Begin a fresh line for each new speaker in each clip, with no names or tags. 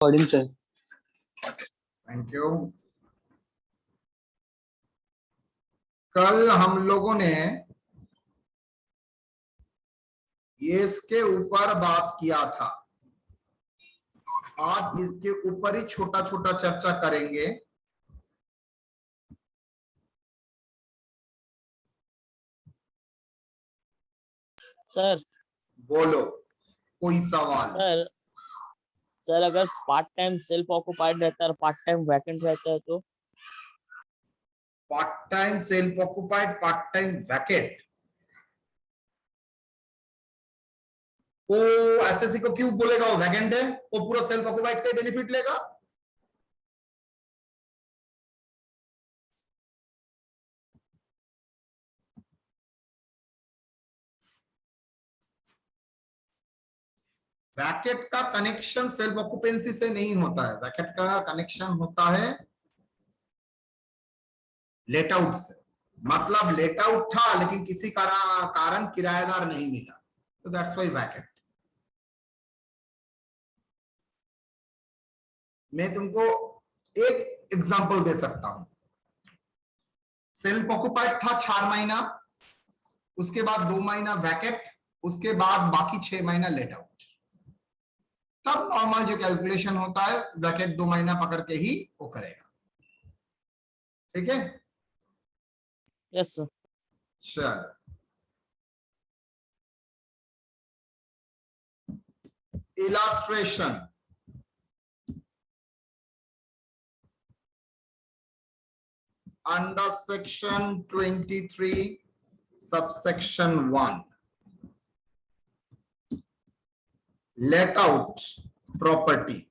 Recording से।
Thank you. कल हम लोगों ने ये इसके ऊपर बात किया था, आज इसके ऊपर ही छोटा छोटा चर्चा करेंगे।
सर
बोलो, कोई सवाल?
सर सर अगर पार्ट टाइम सेल्फ ऑक्युपाइड रहता है और पार्ट टाइम वैकेंट रहता है तो?
Part time self occupied, part time vacant, वो एसएससी को क्यों बोलेगा वो वैकेंट है? वो पूरा सेल्फ ऑक्युपाइड का बेनिफिट लेगा। वैकेट का कनेक्शन सेल्फ ऑक्युपेंसी से नहीं होता है, वैकेट का कनेक्शन होता है लेट आउट से। मतलब लेट आउट था लेकिन किसी कारण किराएदार नहीं मिला, तो दैट्स व्हाई वैकेट। मैं तुमको एक एग्जांपल दे सकता हूं। सेल्फ ऑक्युपाइड था 4 महीना, उसके बाद 2 महीना वैकेट, उसके बाद बाकी 6 महीना लेट आउट। तब नॉर्मल जो कैलकुलेशन होता है वैकेट 2 महीना पकड़ के ही वो करेगा। ठीक है?
Yes sir.
चल, illustration. Under section 23 subsection 1, let out property.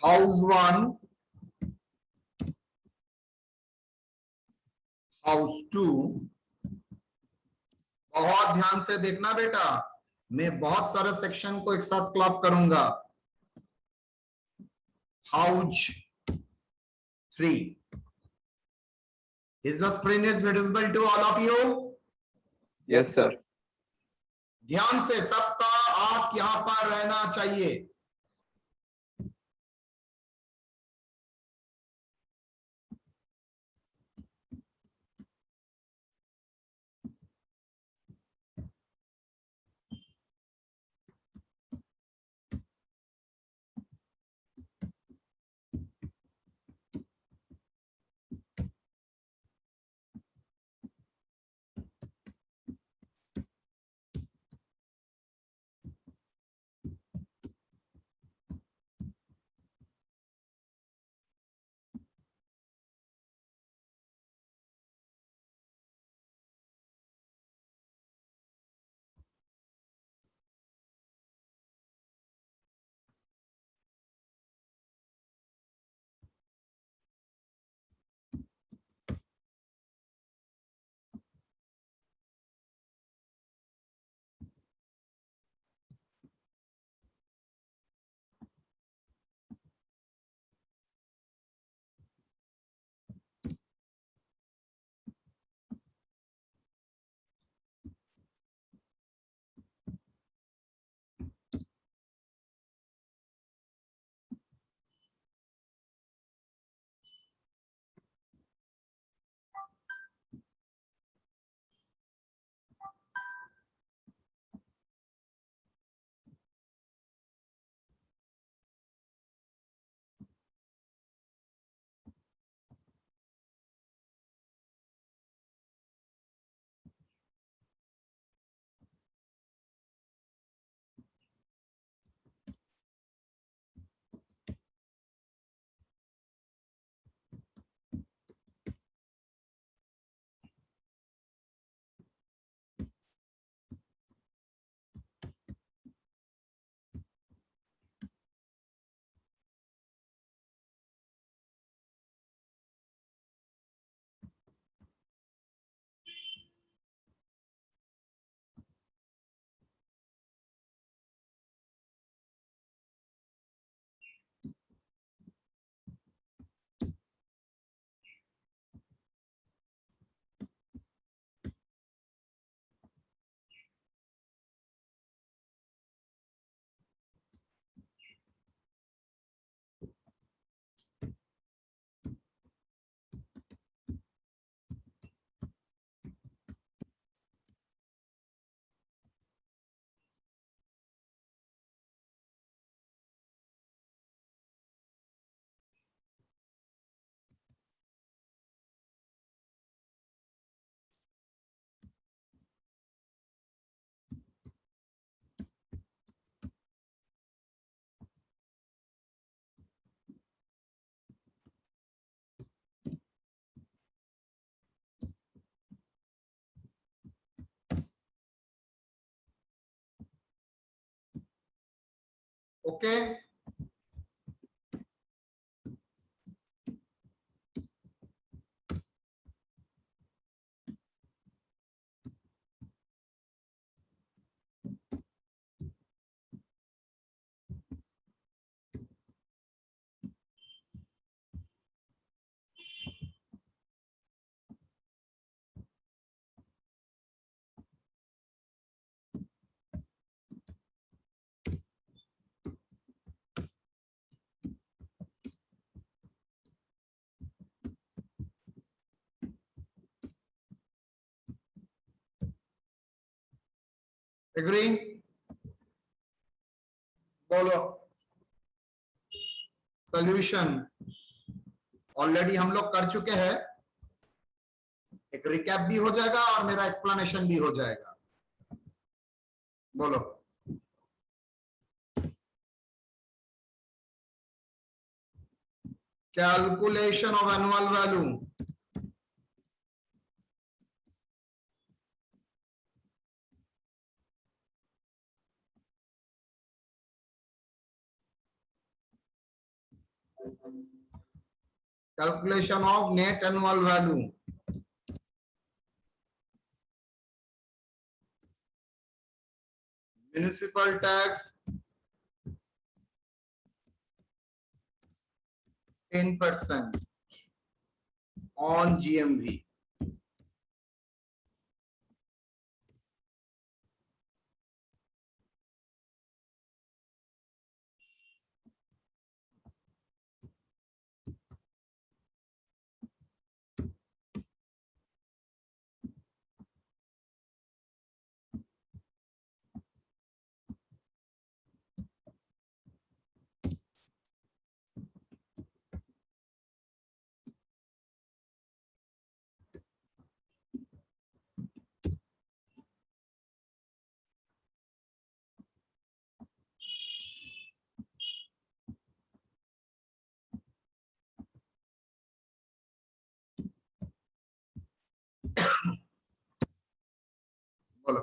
House 1, house 2। बहुत ध्यान से देखना बेटा, मैं बहुत सारे सेक्शन को एक साथ क्लब करूंगा। House 3, is the screen is visible to all of you?
Yes, sir.
ध्यान से सबका आप यहां पर रहना चाहिए। ओके, एग्री, बोलो। सॉल्यूशन ऑलरेडी हम लोग कर चुके हैं, एक रिकैप भी हो जाएगा और मेरा एक्सप्लेनेशन भी हो जाएगा। बोलो। Calculation of annual value, calculation of net annual value, municipal tax 10% on GMV. बोलो।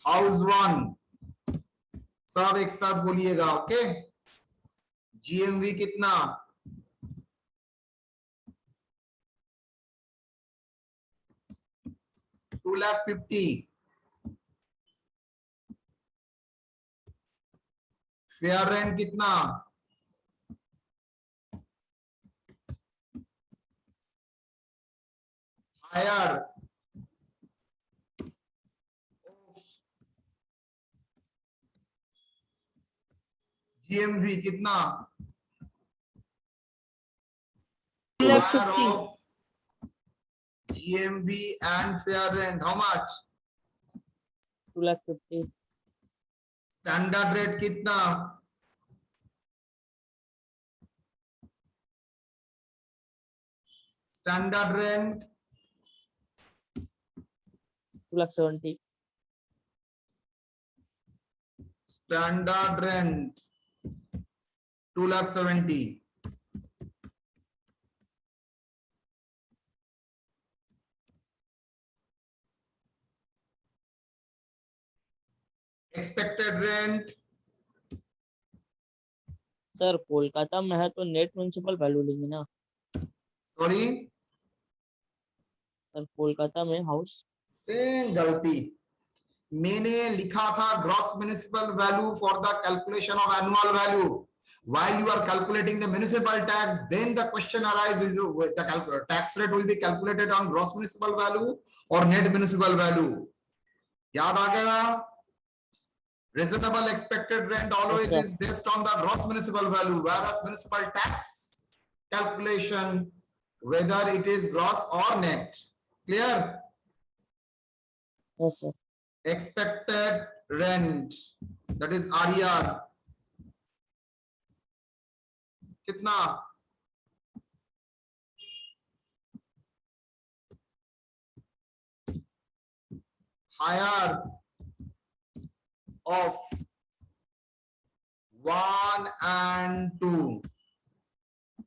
हाउस वन सब एक साथ बोलिएगा, ओके। जीएमवी कितना? 2,50,000। फेयर रेंट कितना? हायर जीएमवी कितना?
2,50,000
GMV and fair rent, how much?
2,50,000
standard rate कितना? Standard rent
2,70,000
standard rent 2,70,000। Expected rent
sir Kolkata में है तो नेट म्युनिसिपल वैल्यू लेंगे ना
सॉरी,
सर, कोलकाता में हाउस।
सेम गलती, मैंने लिखा था gross municipal value for the calculation of annual value. While you are calculating the municipal tax, then the question arises: the tax rate will be calculated on gross municipal value or net municipal value? याद आ गया? Reasonable expected rent always
Yes,
is based on the gross municipal value, whereas municipal tax calculation, whether it is gross or net. Clear?
yes sir.
Expected rent, that is RER, कितना? Higher of 1 and 2,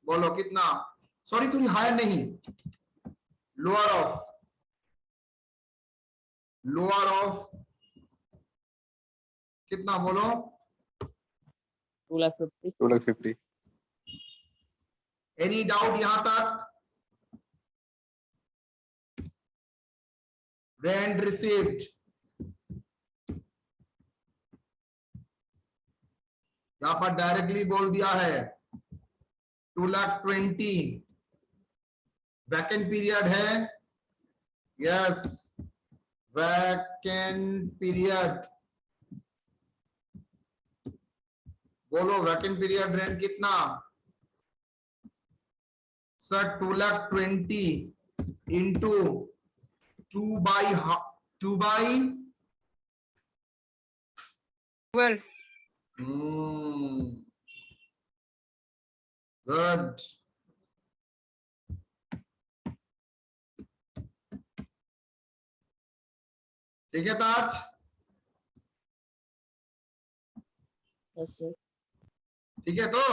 बोलो कितना? Sorry higher नहीं, lower of कितना बोलो?
2,50,000.
250.
Any doubt यहां तक? Rent received, यहां पर डायरेक्टली बोल दिया है 2,20,000. वैकेंट पीरियड है, यस वैकेंट पीरियड, बोलो वैकेंट पीरियड रेंट कितना? Sir 2,20,000 into 2/12.
12.
गुड. ठीक है ताज?
Yes, sir.
ठीक है तो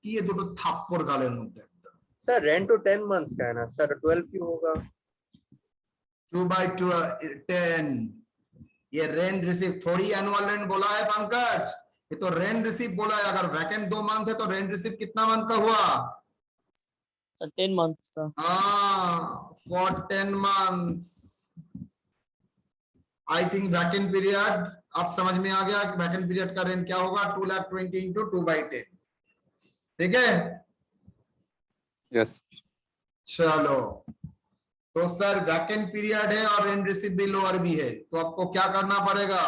ये দুটো থাপ্পড় গালের মধ্যে একদম।
सर रेंट तो 10 मंथ्स का है ना सर, 12 क्यों होगा?
2/10, ये रेंट रिसीव थोड़ी एनुअल रेंट बोला है पंकज, ये तो रेंट रिसीव बोला है। अगर वैकेंट 2 मंथ है तो रेंट रिसीव कितना मंथ का हुआ?
Sir, 10 months का.
For 10 months. I think vacant period अब समझ में आ गया कि वैकेंट पीरियड का रेंट क्या होगा? 2,20,000 इंटू 2/10. ठीक है?
Yes.
चलो, तो सर वैकेंट पीरियड है और रेंट रिसीव भी लोअर भी है, तो आपको क्या करना पड़ेगा?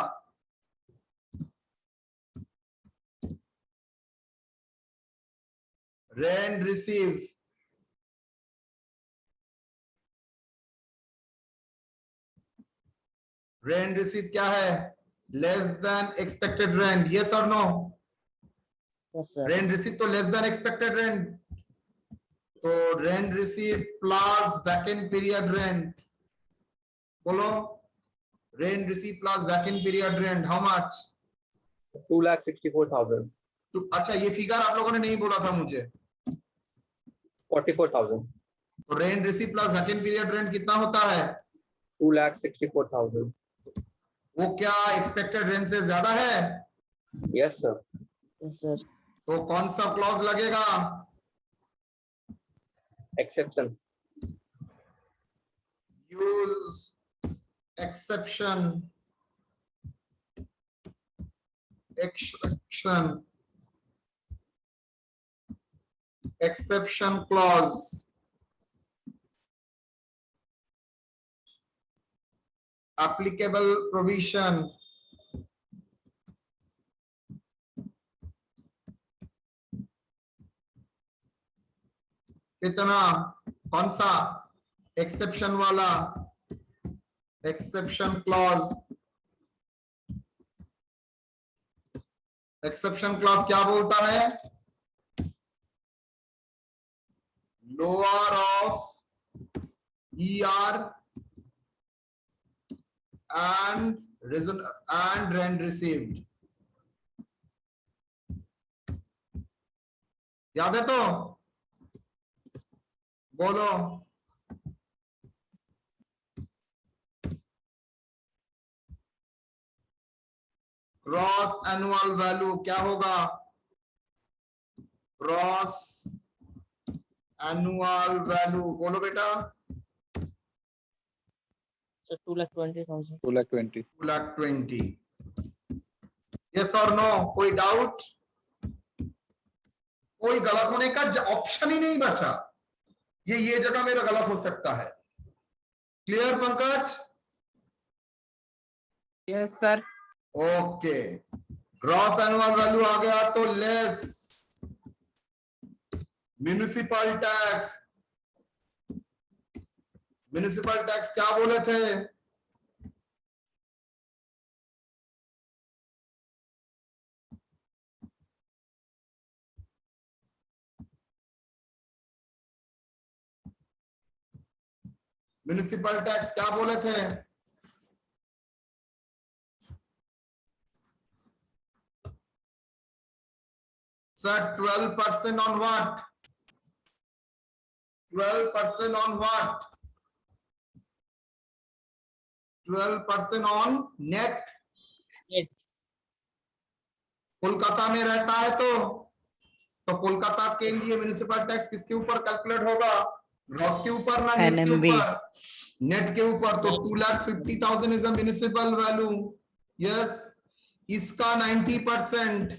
रेंट रिसीव क्या है? Less than expected rent, yes और no?
Yes, sir.
Rent receive तो लेस देन एक्सपेक्टेड रेंट, तो rent receive plus vacant period rent, बोलो rent receive plus vacant period rent how much?
2,64,000.
तो अच्छा, ये फिगर आप लोगों ने नहीं बोला था मुझे।
44,000.
तो rent receive plus vacant period rent कितना होता है?
2,64,000.
वो क्या एक्सपेक्टेड रेंट से ज्यादा है?
Yes sir.
Yes, sir.
तो कौन सा क्लॉज लगेगा?
Exception.
Use exception clause. applicable provision कितना? कौन सा? एक्सेप्शन वाला, एक्सेप्शन क्लॉज. एक्सेप्शन क्लॉज क्या बोलता है? Lower of ER and rent received. याद है तो बोलो. ग्रॉस एनुअल वैल्यू क्या होगा? ग्रॉस एनुअल वैल्यू बोलो बेटा.
Sir, 2,20,000.
220.
2,20,000. यस और नो? कोई डाउट? कोई गलत होने का ऑप्शन ही नहीं बचा. ये जगह मेरा गलत हो सकता है. Clear Pankaj?
Yes, sir.
Okay. Gross annual value आ गया तो less municipal tax. Municipal tax क्या बोले थे? म्युनिसिपल टैक्स क्या बोले थे? Sir 12% on what? 12% on what? 12% on net.
Net.
Kolkata में रहता है तो कोलकाता के लिए म्युनिसिपल टैक्स किसके ऊपर कैलकुलेट होगा? ग्रॉस के ऊपर ना नेट के
NMB।
ऊपर? नेट के ऊपर। तो 2,50,000 is a municipal value. Yes, इसका 90%।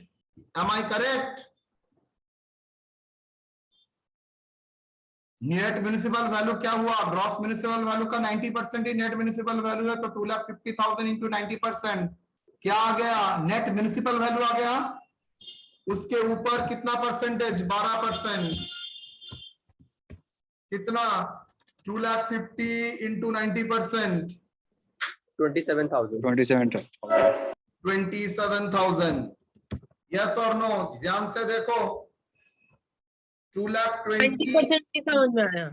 Am I correct? Net municipal value क्या हुआ? ग्रॉस म्युनिसिपल वैल्यू का 90% ही नेट म्युनिसिपल वैल्यू है, तो 2,50,000 इंटू 90% क्या आ गया? नेट म्युनिसिपल वैल्यू आ गया। उसके ऊपर कितना परसेंटेज? 12%। कितना? 2,50,000 इंटू 90%।
27,000.
27,000.
27,000। यस और नो? ध्यान से देखो। 2,20,000
20% समझ में आया।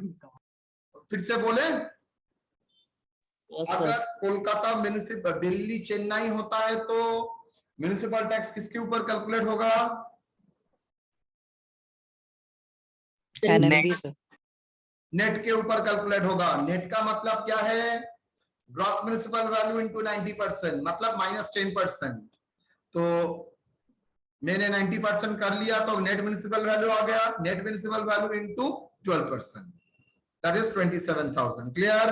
फिर से बोले,
यस
अगर
सर।
कोलकाता म्युनिसिपल, दिल्ली चेन्नई होता है तो म्युनिसिपल टैक्स किसके ऊपर कैलकुलेट होगा?
NMB sir.
नेट के ऊपर कैलकुलेट होगा। नेट का मतलब क्या है? ग्रॉस म्युनिसिपल वैल्यू इंटू 90%, मतलब -10%। तो मैंने 90% कर लिया तो नेट म्युनिसिपल वैल्यू आ गया। Net municipal value into 12%, that is 27,000। Clear?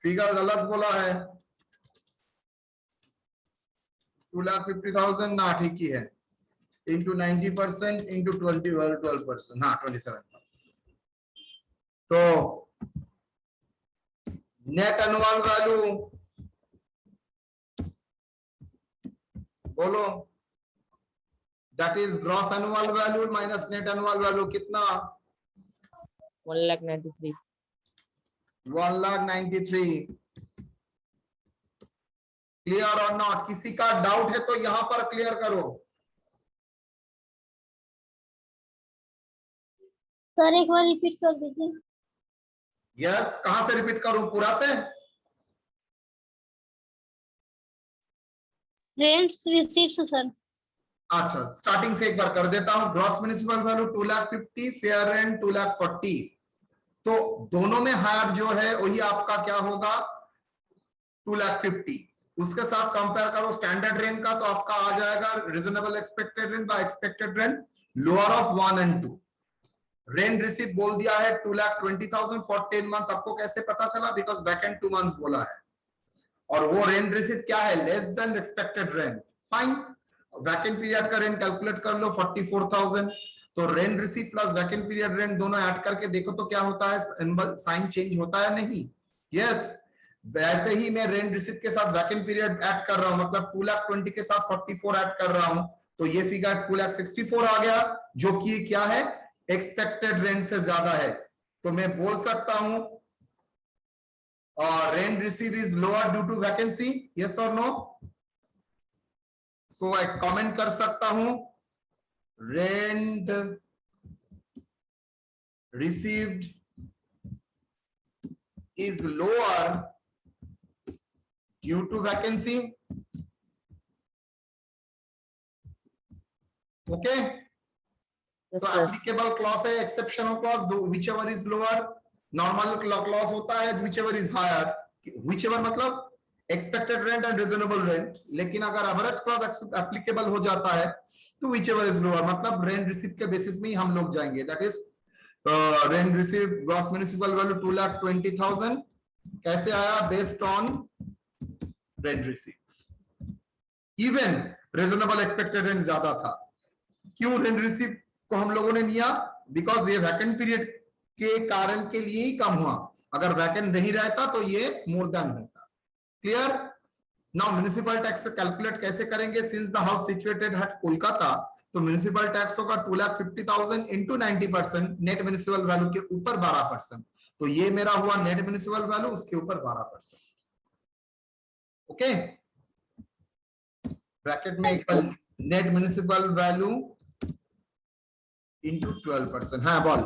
Figure गलत बोला है। 2,50,000 ना, ठीक ही है। इंटू 90% इंटू 12%, हाँ 27,000। तो नेट एनुअल वैल्यू बोलो, that is gross annual value minus net annual value. कितना?
1,93,000।
1,93,000। क्लियर और नॉट? किसी का डाउट है तो यहां पर क्लियर करो।
सर एक बार रिपीट कर दीजिए।
यस, कहां से रिपीट करूं? पूरा से?
Rents receives sir.
अच्छा, स्टार्टिंग से एक बार कर देता हूं। Gross municipal value 2,50,000, fair rent 2,40,000। तो दोनों में हायर जो है वही आपका क्या होगा? 2,50,000। उसके साथ कंपेयर करो स्टैंडर्ड रेंट का, तो आपका आ जाएगा reasonable expected rent by expected rent, lower of 1 and 2। Rent receive बोल दिया है 2,20,000 फॉर 10 मंथ्स। आपको कैसे पता चला? बिकॉज वैकेंट 2 मंथ्स बोला है, और वो रेंट रिसीव क्या है? Less than expected rent. Fine, vacant period का रेंट कैलकुलेट कर लो 44,000। तो rent receive plus vacant period rent दोनों ऐड करके देखो तो क्या होता है? साइन चेंज होता है? नहीं। यस, वैसे ही मैं रेंट रिसीव के साथ वैकेंट पीरियड ऐड कर रहा हूं, मतलब 2,20,000 के साथ 44 ऐड कर रहा हूं, तो ये फिगर 2,64,000 आ गया, जो कि क्या है? एक्सपेक्टेड रेंट से ज्यादा है। तो मैं बोल सकता हूं rent receive is lower due to vacancy. Yes और नो? सो एक कमेंट कर सकता हूं, rent received is lower due to vacancy. Okay,
yes
तो
सर।
एप्लीकेबल क्लॉज है, exceptional clause, whichever is lower. Normal clause होता है whichever is higher. Whichever मतलब expected rent and reasonable rent, लेकिन अगर average clause applicable हो जाता है तो व्हिच एवर इज लोअर, मतलब रेंट रिसीव के बेसिस में ही हम लोग जाएंगे। That is rent receive gross municipal value 2,20,000 कैसे आया? Based on rent receive. Even reasonable expected rent ज्यादा था। क्यों रेंट रिसीव को हम लोगों ने लिया? बिकॉज ये वैकेंट पीरियड के कारण के लिए ही कम हुआ। अगर वैकेंट नहीं रहता तो ये मोर देन होता। Clear? Now municipal tax calculate कैसे करेंगे? Since the house situated at Kolkata, तो म्युनिसिपल टैक्स होगा 2,50,000 इंटू 90%, नेट म्युनिसिपल वैल्यू के ऊपर 12%। तो ये मेरा हुआ नेट म्युनिसिपल वैल्यू, उसके ऊपर 12%। ओके, ब्रैकेट में equal net municipal value into 12%। हाँ बोल।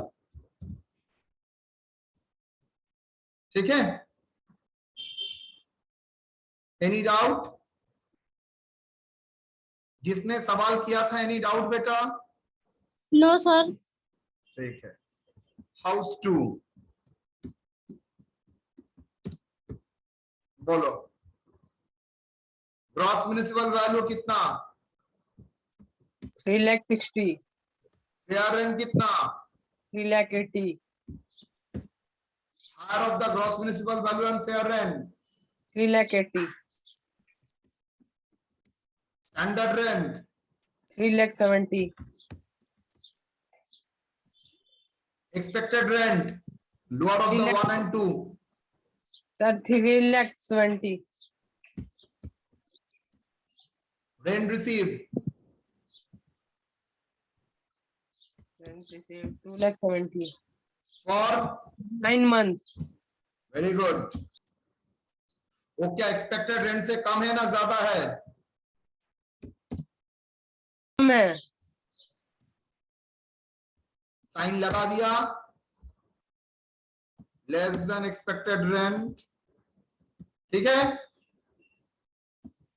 ठीक है, एनी डाउट? जिसने सवाल किया था, एनी डाउट बेटा?
No sir.
ठीक है, हाउस 2 बोलो, ग्रॉस म्युनिसिपल वैल्यू कितना?
3,60,000,
फेयर रेंट कितना?
3,80,000,
higher of the gross municipal value and fair rent?
3,80,000,
standard rent?
3,70,000,
expected rent, lower of the 1 and 2?
sir, 3,70,000,
Rent received?
rent received 2,70,000,
For?
9 months,
Very good. वो क्या expected rent से कम है ना ज्यादा है?
कम है,
साइन लगा दिया, लेस देन एक्सपेक्टेड रेंट, ठीक है।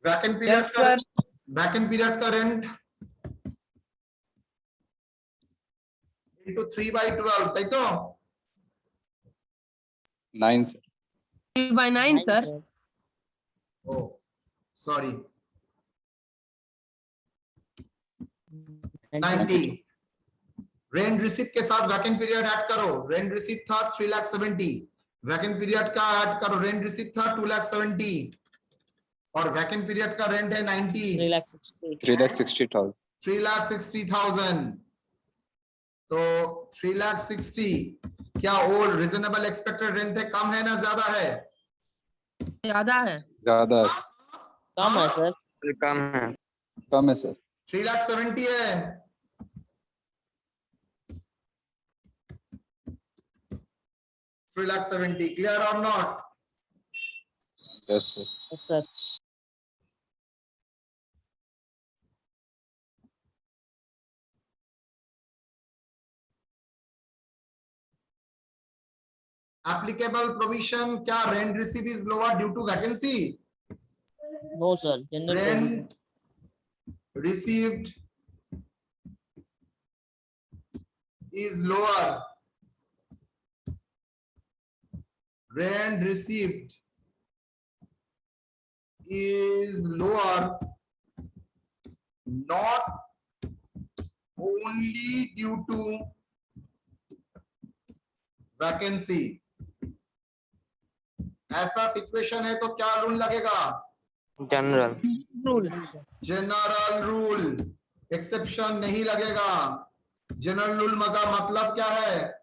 Vacant period
yes sir,
vacant period का रेंट इंटू 3/12, ताई तो
9 sir.
3/9 sir,
ओ सॉरी 90। रेंट रिसीप्ट के साथ वैकेंट पीरियड ऐड करो, रेंट रिसीप्ट था 3,70,000, वैकेंट पीरियड का ऐड करो, रेंट रिसीप्ट था 2,70,000 और वैकेंट पीरियड का रेंट है 90,
3,60,000.
3,60,000। तो 3,60,000 क्या ओल्ड रिजनेबल एक्सपेक्टेड रेंट है, कम है ना ज्यादा है?
ज्यादा है,
ज्यादा है.
कम है सर।
कम है,
कम है सर.
3,70,000 है। 3,70,000 क्लियर और not?
Yes sir.
Yes, sir.
applicable provision क्या rent receipt is lower due to vacancy?
No, sir. General provision.
Rent received is lower. Rent received is lower not only due to vacancy. ऐसा situation है तो क्या rule लगेगा?
General rule,
general rule, exception नहीं लगेगा। General rule का मतलब क्या है?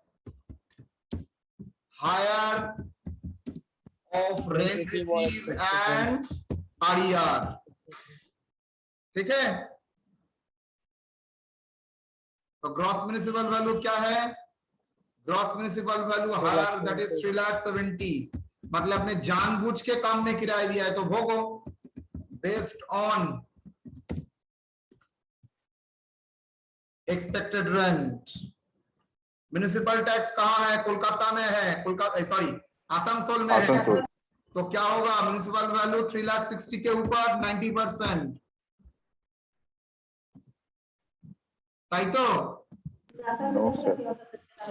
Higher of rent and RER, ठीक है। तो ग्रॉस म्युनिसिपल वैल्यू क्या है? Gross municipal value higher, that is 3,70,000। मतलब आपने जानबूझ के काम में किराया दिया है तो भोगो। Based on expected rent. Municipal tax कहाँ है? कोलकाता में है, कोलकाता सॉरी आसनसोल में है।
आसनसोल.
तो क्या होगा? म्युनिसिपल वैल्यू 3,60,000 के ऊपर 90%। ताई तो
No sir.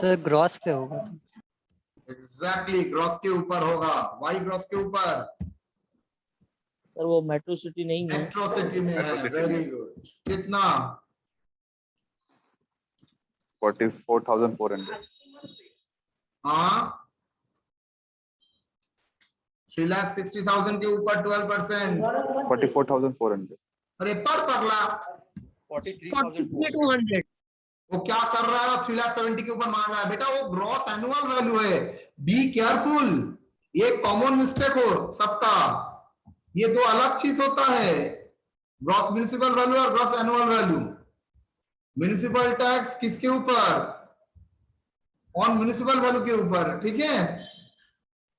सर ग्रॉस पे होगा तो
एग्जैक्टली ग्रॉस के ऊपर होगा। वाई ग्रॉस के ऊपर?
सर वो मेट्रो सिटी नहीं है।
मेट्रो सिटी में है।
Metro city
वेरी
में।
गुड। कितना?
44,400.
हाँ 3,60,000 के ऊपर 12%।
44,400.
अरे पर पगला
43,200,
वो क्या कर रहा है? 3,70,000 के ऊपर मार रहा है। बेटा वो ग्रॉस एनुअल वैल्यू है, बी केयरफुल। ये कॉमन मिस्टेक हो सबका, ये दो अलग चीज होता है। ग्रॉस म्युनिसिपल वैल्यू और gross annual value. Municipal tax किसके ऊपर? ऑन म्युनिसिपल वैल्यू के ऊपर, ठीक है।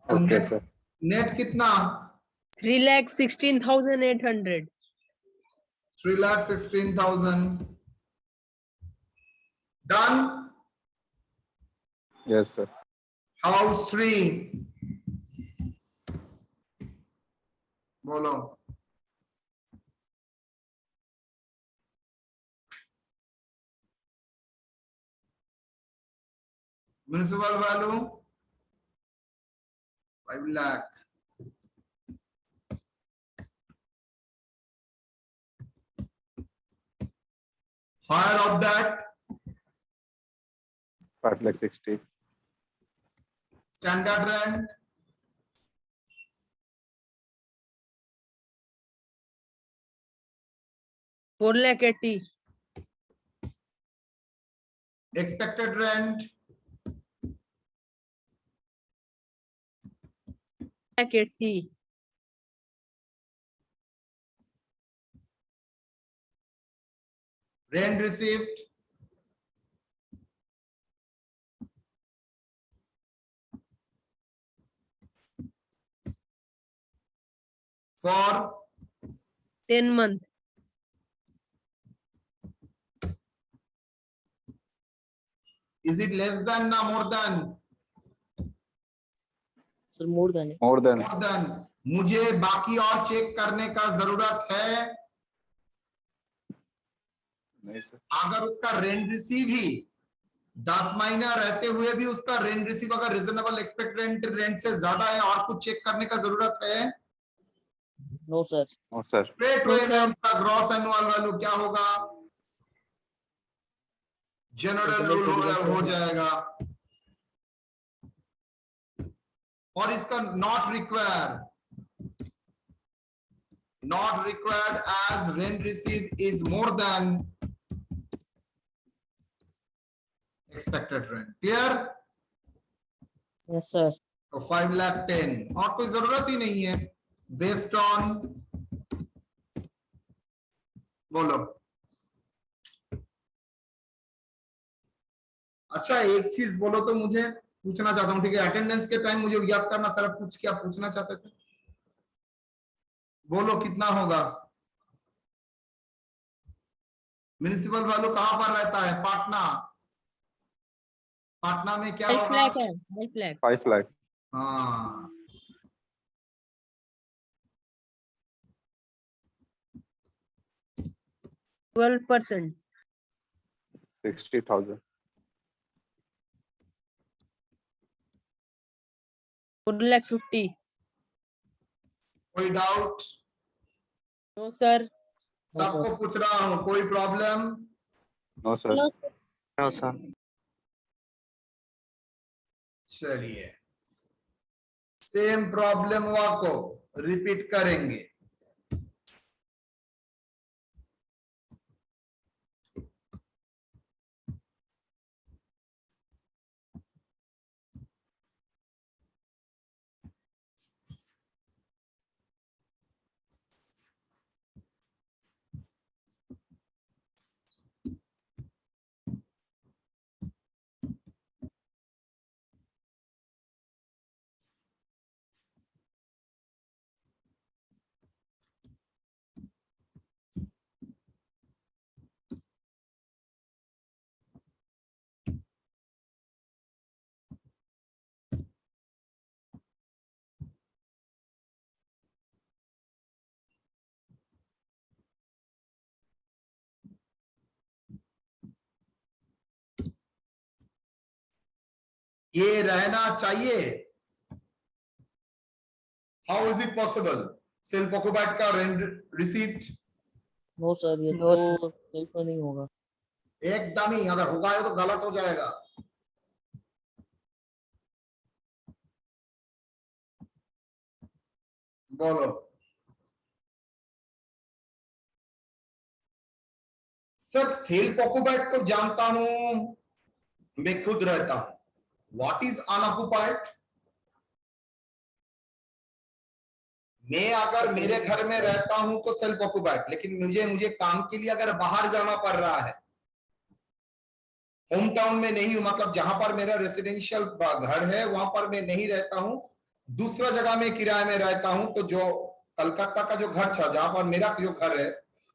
तो
Okay sir.
नेट कितना?
3,16,800,
3,16,000। डन।
Yes sir.
हाउस 3 बोलो। Municipal value 5 lakh. Higher of that,
5,60,000.
standard rent,
$480,000.
expected rent,
$180,000.
rent received, for
10 months.
is it less than or more than?
Sir more than
More than.
More than। मुझे बाकी और check करने का जरूरत है।
नहीं sir.
अगर उसका रेंट रिसीव ही 10 महीना रहते हुए भी उसका रेंट रिसीव अगर रिजनेबल एक्सपेक्टेड रेंट से ज्यादा है और कुछ चेक करने का जरूरत है?
No sir.
No sir.
Straight way में उसका ग्रॉस एनुअल वैल्यू क्या होगा? जनरल रूल हो जाएगा। और इसका not required as rent receive is more than expected rent. Clear?
Yes sir.
तो 5,10,000 और कोई जरूरत ही नहीं है। बेस्ड ऑन, बोलो। अच्छा एक चीज बोलो तो मुझे पूछना चाहता हूँ, ठीक है? अटेंडेंस के टाइम मुझे याद करना सर, कुछ क्या पूछना चाहते थे? बोलो कितना होगा? म्युनिसिपल वैल्यू कहां पर रहता है? पाटना। पाटना में क्या
5
होगा?
लाख है, 5 लाख।
5 lakh.
हाँ,
$12%.
60,000.
$450,000.
कोई डाउट?
No sir.
सबको पूछ रहा हूँ, कोई problem?
No sir.
No,
No sir.
चलिए, सेम प्रॉब्लम को रिपीट करेंगे। ये रहना चाहिए। How is it possible? Self occupied का रेंट रिसीट
नो सर, ये
No,
तो सेल्फ में नहीं होगा।
एकदम ही, अगर होगा तो गलत हो जाएगा। बोलो सर। सेल्फ ऑक्युपाइड तो जानता हूं, मैं खुद रहता हूं। What is unoccupied? मैं अगर मेरे घर में रहता हूं तो सेल्फ ऑक्युपाइड, लेकिन मुझे काम के लिए अगर बाहर जाना पड़ रहा है, होम टाउन में नहीं हूं, मतलब जहां पर मेरा रेसिडेंशियल घर है वहां पर मैं नहीं रहता हूं, दूसरा जगह में किराए में रहता हूं, तो जो कलकत्ता का जो घर था जहां पर मेरा जो घर है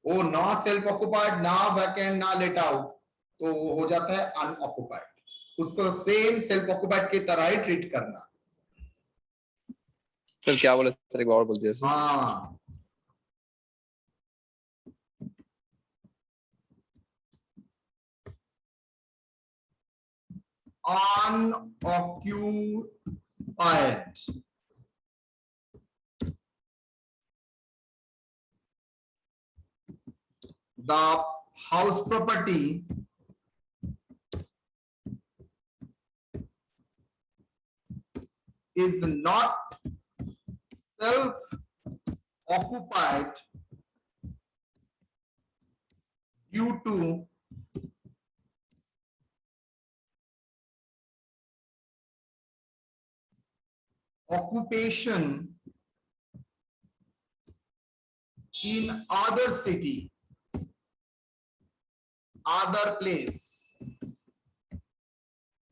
वो ना सेल्फ ऑक्युपाइड, ना वैकेंट, ना लेट आउट, तो वो हो जाता है अनऑक्युपाइड। उसको सेम सेल्फ ऑक्युपाइड की तरह ही ट्रीट करना।
सर क्या बोले सर, एक बार और बोल दिया सर।
हाँ, unoccupied. The house property is not self-occupied due to occupation in other city, other place.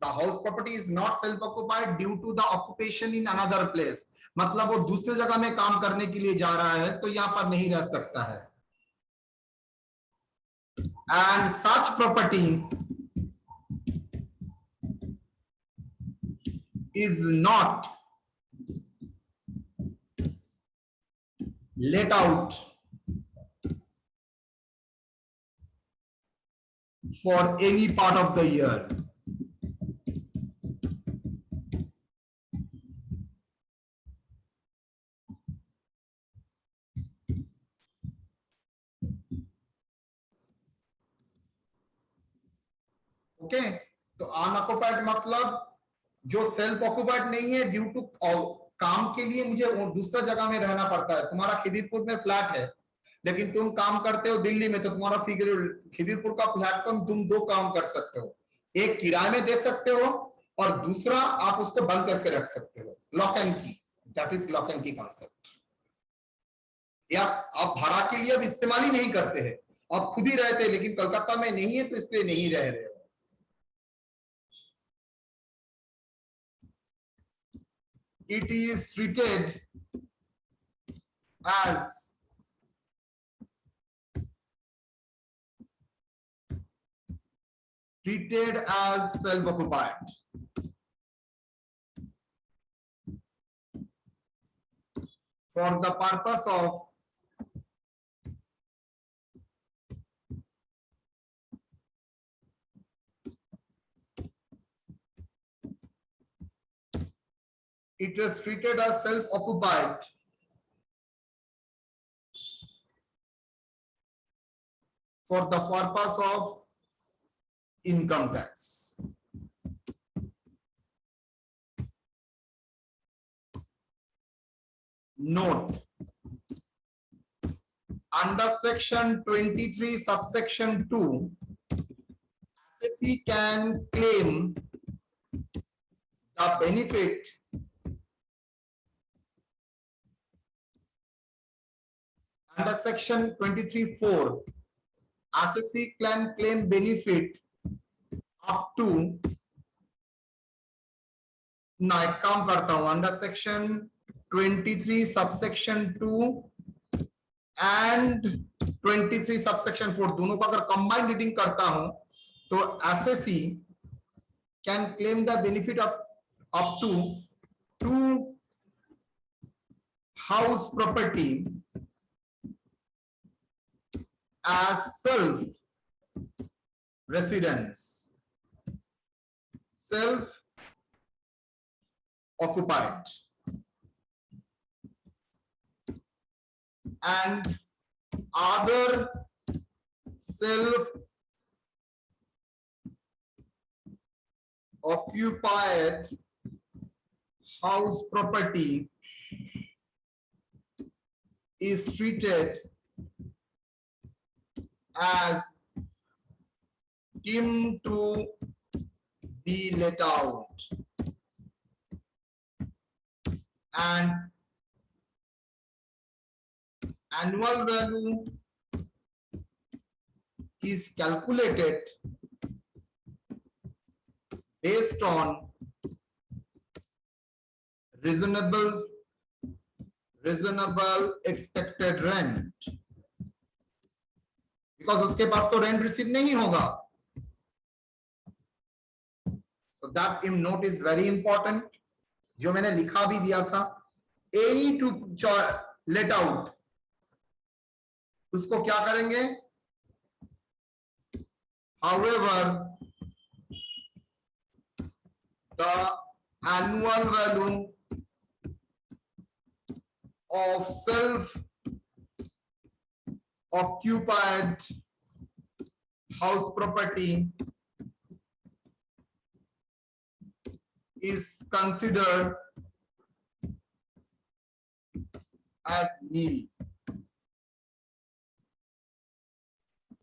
The house property is not self-occupied due to the occupation in another place. मतलब वो दूसरे जगह में काम करने के लिए जा रहा है तो यहाँ पर नहीं रह सकता है. And such property is not let out for any part of the year. Okay, तो अनऑक्युपाइड मतलब जो सेल्फ ऑक्युपाइड नहीं है, ड्यू टू काम के लिए मुझे दूसरा जगह में रहना पड़ता है. तुम्हारा खिदीरपुर में फ्लैट है लेकिन तुम काम करते हो दिल्ली में, तो तुम्हारा खिदीरपुर का फ्लैट पर तुम दो काम कर सकते हो. एक किराए में दे सकते हो और दूसरा आप उसको बंद करके रख सकते हो. लॉक एंड की, दैट इज लॉक एंड की कॉन्सेप्ट. या आप भाड़ा के लिए अब इस्तेमाल ही नहीं करते हैं, आप खुद ही रहते हैं लेकिन कलकत्ता में नहीं है तो इसलिए नहीं रह रहे हो. It is treated as self-occupied. For the purpose of it is treated as self-occupied for the purpose of income tax. Note, under section 23 subsection 2, FSC can claim the benefit under section 23(4), assessee can claim benefit up to, ना एक काम करता हूं, under section 23 subsection 2 and 23 subsection 4 दोनों को अगर combined reading करता हूं तो SSC can claim the benefit of up to 2 house property as self residence, self occupied, and other self occupied house property is treated as deemed to be let out, and annual value is calculated based on reasonable expected rent, because उसके पास तो rent receive नहीं होगा. So that note is very important, जो मैंने लिखा भी दिया था. Any to let out, उसको क्या करेंगे? However, the annual value of self occupied house property is considered as nil.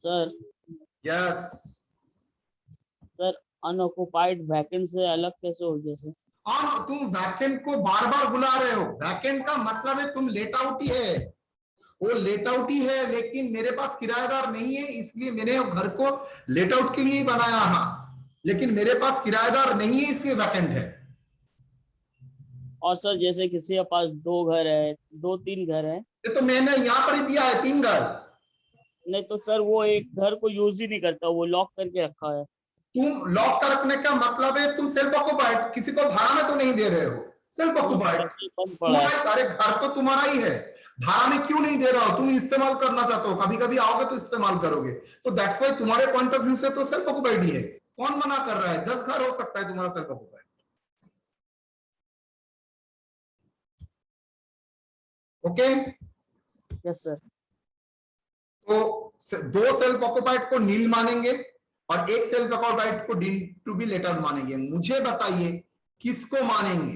Sir
Yes.
Unoccupied vacant से अलग कैसे हो गया सर?
और तुम वैकेंट को बार बार बुला रहे हो। वैकेंट का मतलब है तुम लेट आउट ही है, वो लेट आउट ही है, लेकिन मेरे पास किराएदार नहीं है, इसलिए मैंने घर को लेट आउट के लिए ही बनाया। हाँ, लेकिन मेरे पास किराएदार नहीं है, इसलिए वैकेंट है।
और सर जैसे किसी के पास 2 घर है, 2-3 घर है,
ये तो मैंने यहाँ पर ही दिया है 3 घर।
नहीं तो सर वो एक घर को यूज ही नहीं करता, वो लॉक करके रखा है।
तुम लॉक कर रखने का मतलब है तुम सेल्फ ऑक्युपाइड, किसी को भाड़ा में तो नहीं दे रहे हो, सेल्फ ऑक्युपाइड।
बंद पड़ा है।
अरे घर तो तुम्हारा ही है, भाड़ा में क्यों नहीं दे रहा हो? तुम इस्तेमाल करना चाहते हो, कभी कभी आओगे तो इस्तेमाल करोगे, तो दैट्स व्हाई तुम्हारे पॉइंट ऑफ व्यू से तो सेल्फ ऑक्युपाइड ही है। कौन मना कर रहा है? 10 घर हो सकता है तुम्हारा self occupied. Okay,
yes sir.
तो 2 सेल्फ ऑक्युपाइड को नील मानेंगे और 1 सेल्फ ऑक्युपाइड को डीम टू बी लेटर मानेंगे। मुझे बताइए किसको मानेंगे?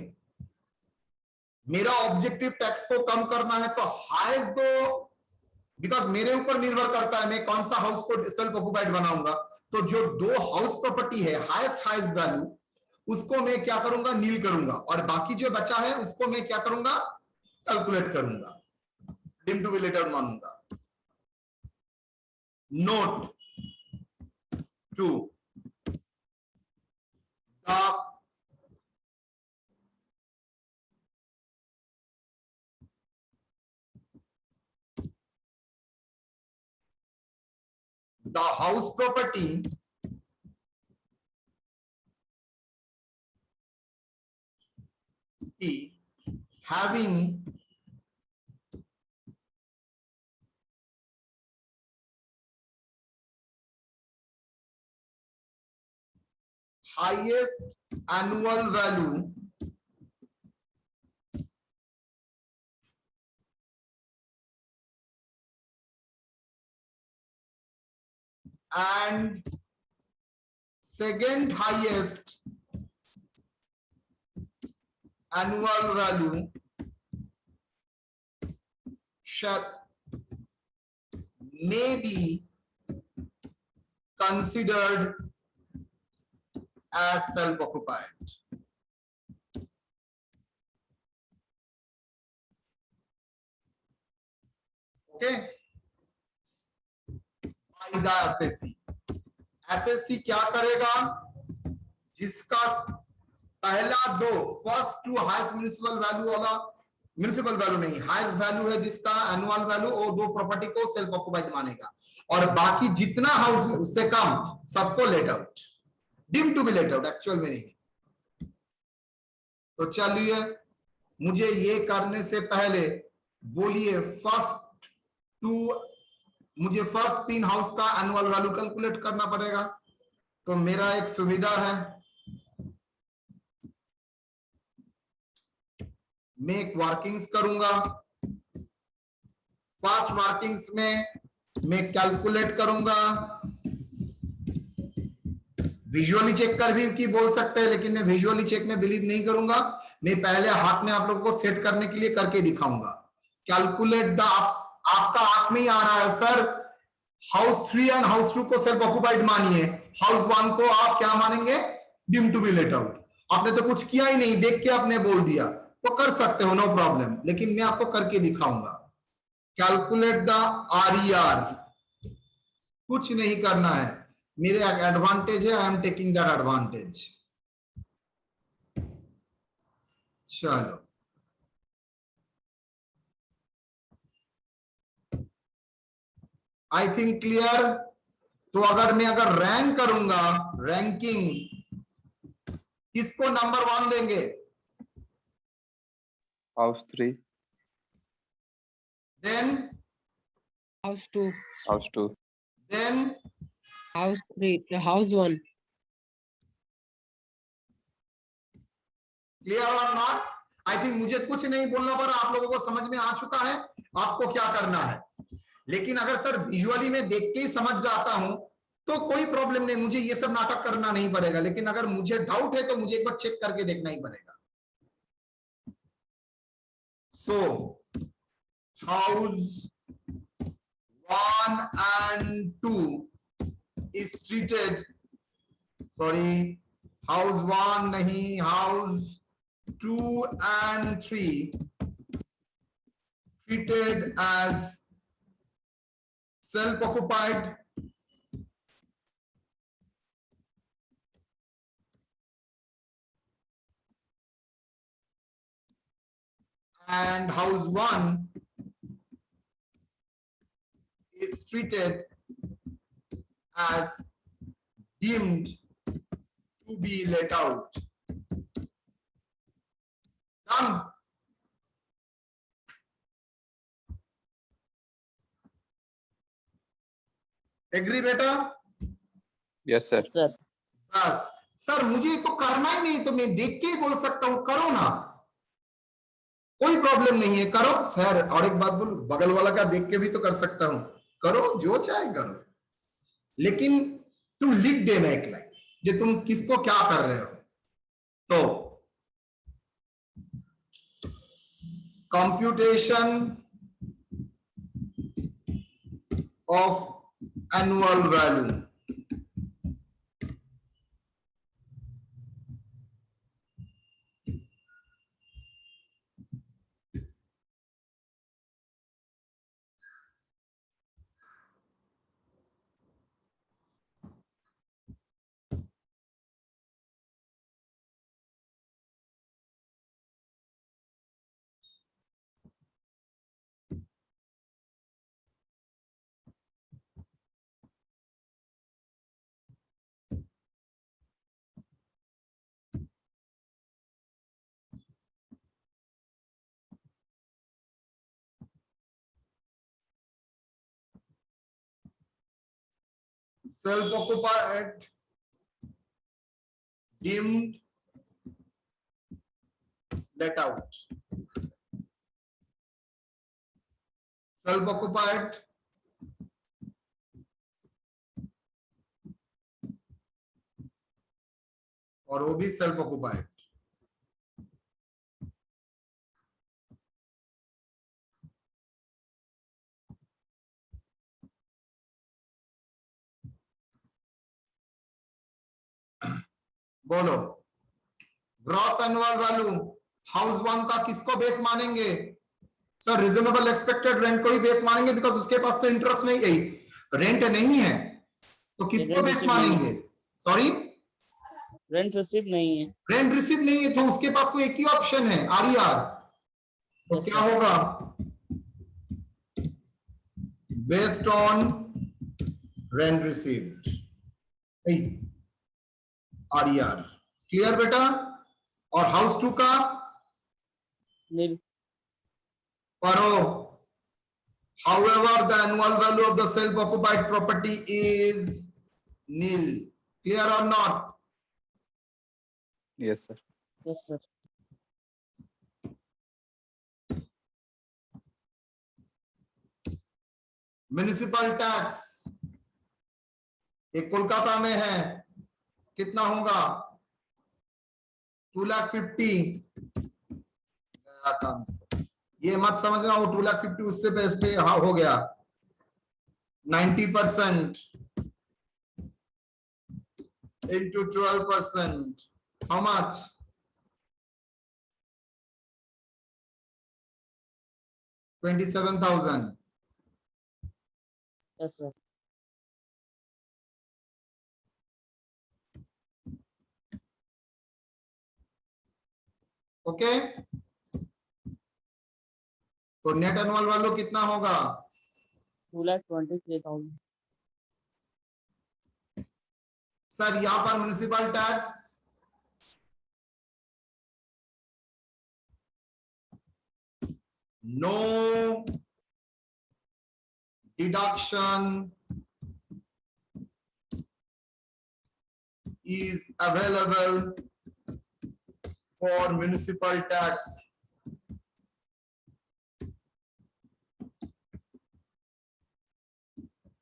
मेरा ऑब्जेक्टिव टैक्स को कम करना है तो हाईएस्ट दो, बिकॉज मेरे ऊपर निर्भर करता है मैं कौन सा हाउस को सेल्फ ऑक्युपाइड बनाऊंगा। तो जो 2 हाउस प्रॉपर्टी है हाईएस्ट वैल्यू, उसको मैं क्या करूंगा? नील करूंगा, और बाकी जो बचा है उसको मैं क्या करूंगा? कैलकुलेट करूंगा, डीम टू बी लेटर मानूंगा। Note 2, the house property having highest annual value and second highest annual value may be considered as self-occupied. Okay. By the SSC. SSC क्या करेगा? जिसका पहला 2 first two highest municipal value होगा, municipal value नहीं, highest value है जिसका annual value, और 2 property को सेल्फ ऑक्युपाइड मानेगा, और बाकी जितना हाउस में उससे कम सबको let out, deem to be let out, actual में नहीं। तो चलिए, मुझे ये करने से पहले बोलिए मुझे फर्स्ट 3 हाउस का एनुअल वैल्यू कैलकुलेट करना पड़ेगा। तो मेरा एक सुविधा है, मैं एक वर्किंग्स करूंगा। फर्स्ट वर्किंग्स में मैं कैलकुलेट करूंगा, विजुअली चेक कर भी बोल सकते हैं, लेकिन मैं विजुअली चेक में बिलीव नहीं करूंगा। मैं पहले हाथ में आप लोगों को सेट करने के लिए करके दिखाऊंगा। कैलकुलेट द, आपका हाथ में ही आ रहा है सर, हाउस 3 एंड हाउस 2 को सेल्फ ऑक्युपाइड मानिए, हाउस 1 को आप क्या मानेंगे? Deem to be let out. आपने तो कुछ किया ही नहीं, देख के आपने बोल दिया, तो कर सकते हो, नो प्रॉब्लम, लेकिन मैं आपको करके दिखाऊंगा। कैलकुलेट द RER, कुछ नहीं करना है, मेरे एडवांटेज है, I am taking that advantage. चलो, आई थिंक क्लियर। तो अगर मैं रैंक करूंगा, रैंकिंग, किसको नंबर 1 देंगे?
House 3.
Then
House 2.
House 2.
then
House 3. House 1.
Clear और नॉट? आई थिंक मुझे कुछ नहीं बोलना पड़ा, आप लोगों को समझ में आ चुका है आपको क्या करना है। लेकिन अगर सर विजुअली में देख के ही समझ जाता हूं तो कोई प्रॉब्लम नहीं, मुझे ये सब नाटक करना नहीं पड़ेगा। लेकिन अगर मुझे डाउट है तो मुझे एक बार चेक करके देखना ही पड़ेगा। सो house 1 and 2 is treated, sorry, house 1 नहीं, house 2 and 3 treated as self-occupied and house 1 is treated as deemed to be let out. Done. Agree बेटा?
Yes, sir.
Yes, sir.
बस सर मुझे तो करना ही नहीं, तो मैं देख के ही बोल सकता हूं, करो ना, कोई प्रॉब्लम नहीं है, करो सर। और एक बात बोलूं, बगल वाला का देख के भी तो कर सकता हूं, करो जो चाहे करो, लेकिन तुम लिख देना एक लाइन जो तुम किसको क्या कर रहे हो। तो computation of annual value, self-occupied, deemed, let out. Self-occupied, और वो भी self-occupied. बोलो, ग्रॉस एनुअल वैल्यू हाउस 1 का किसको बेस मानेंगे? सर रीजनेबल एक्सपेक्टेड रेंट को ही बेस मानेंगे, बिकॉज उसके पास तो इंटरेस्ट नहीं है, रेंट नहीं है, तो किसको
Rent
बेस
receive नहीं
मानेंगे?
है।
सॉरी,
रेंट रिसीव नहीं है।
रेंट रिसीव नहीं है, तो उसके पास तो एक ही ऑप्शन है, आरईआर। तो
Yes,
क्या
sir.
होगा? Based on rent received, RER. Clear बेटा? और हाउस 2 का
नील।
पढ़ो, however the annual value of the self occupied property is nil. Clear or not?
Yes, sir.
Yes, sir.
Municipal tax एक कोलकाता में है, कितना होगा? 2,50,000। ये मत समझना वो 2,50,000 उससे बेस पे हो गया। 90% into 12%, how much? 27,000।
Yes, sir.
Okay, तो नेट एनुअल वैल्यू कितना होगा?
2,23,000.
सर यहां पर municipal tax no deduction is available for municipal tax.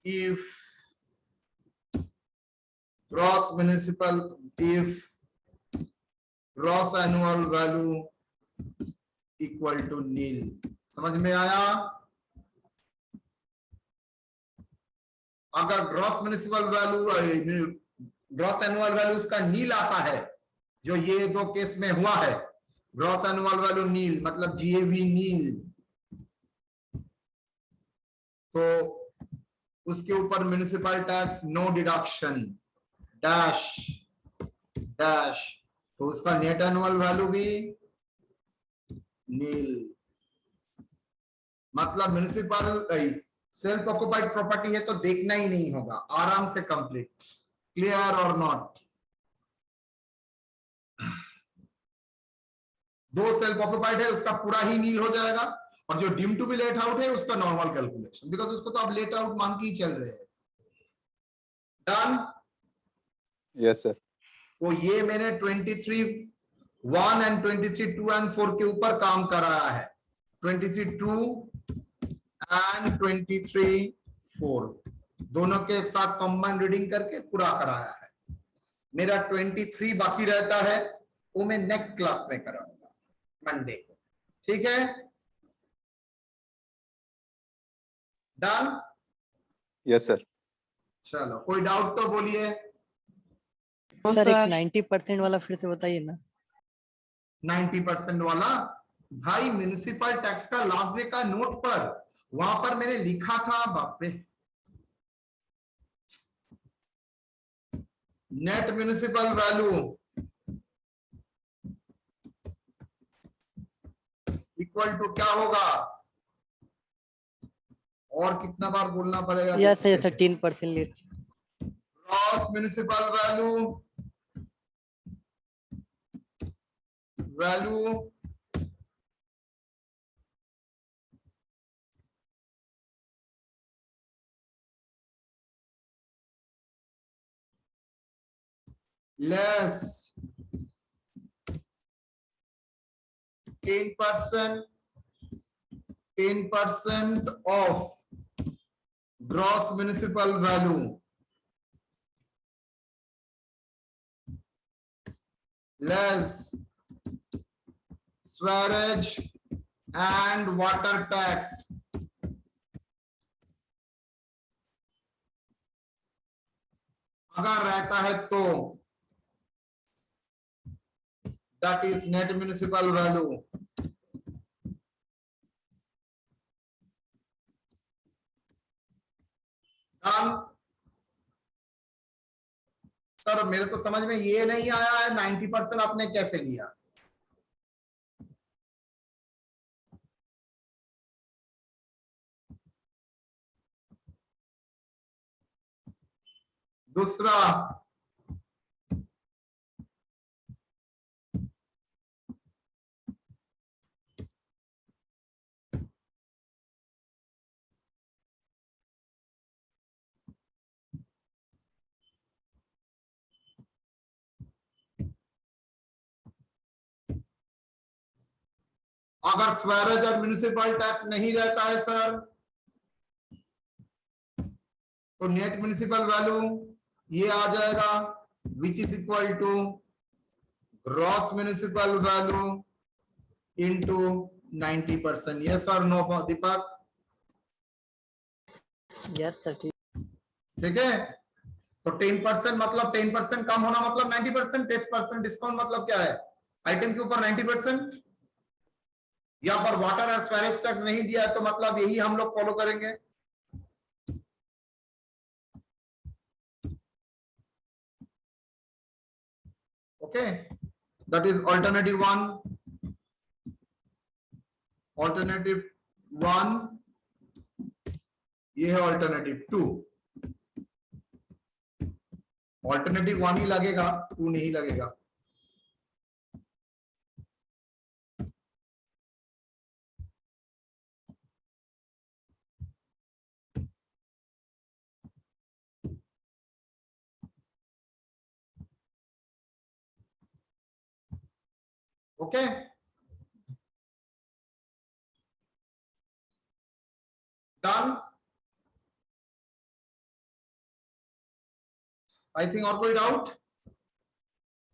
If gross annual value equal to nil. समझ में आया? अगर gross municipal value gross annual value उसका नील आता है, जो ये दो केस में हुआ है, ग्रॉस एनुअल वैल्यू नील मतलब जीएवी नील, तो उसके ऊपर municipal tax no deduction dash dash, तो उसका नेट एनुअल वैल्यू भी नील। मतलब म्युनिसिपल सेल्फ ऑक्युपाइड प्रॉपर्टी है तो देखना ही नहीं होगा, आराम से कंप्लीट। क्लियर और नॉट? दो सेल्फ ऑक्युपाइड है उसका पूरा ही नील हो जाएगा, और जो deem to be let out है उसका नॉर्मल कैलकुलेशन, बिकॉज उसको तो आप लेट आउट मान के ही चल रहे हैं। डन?
Yes, sir.
तो ये मैंने 23(1) एंड 23(2) एंड 4 के ऊपर काम कराया है, 23(2) एंड 23(4) दोनों के एक साथ कंबाइन रीडिंग करके पूरा कराया है। मेरा 23 बाकी रहता है, वो मैं नेक्स्ट क्लास में कराऊंगा मंडे को, ठीक है? डन?
Yes, sir.
चलो, कोई डाउट तो बोलिए।
सर एक 90% वाला फिर से बताइए ना।
90% वाला भाई म्युनिसिपल टैक्स का लास्ट डे का नोट पर वहां पर मैंने लिखा था, बाप रे, net municipal value equal to क्या होगा, और कितना बार बोलना पड़ेगा?
Yes yes 13% late.
Gross municipal value less 10% of gross municipal value less sewage and water tax अगर रहता है तो that is net municipal value। Sir मेरे को समझ में ये नहीं आया है 90% आपने कैसे लिया? दूसरा, अगर स्वैरेज और म्युनिसिपल टैक्स नहीं रहता है सर, तो नेट म्युनिसिपल वैल्यू ये आ जाएगा, which is equal to gross municipal value into 90%। Yes और नो दीपक?
यस सर
ठीक है, तो 10% मतलब 10% कम होना मतलब 90%, 10% डिस्काउंट मतलब क्या है, आइटम के ऊपर 90%। यहाँ पर वाटर और स्वेरेज टैक्स नहीं दिया है तो मतलब यही हम लोग फॉलो करेंगे। Okay, that is alternative 1, alternative 1, ये है ऑल्टरनेटिव 2। ऑल्टरनेटिव 1 ही लगेगा, 2 नहीं लगेगा। Okay done. आई थिंक और कोई डाउट?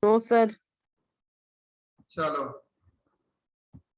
No, sir.
चलो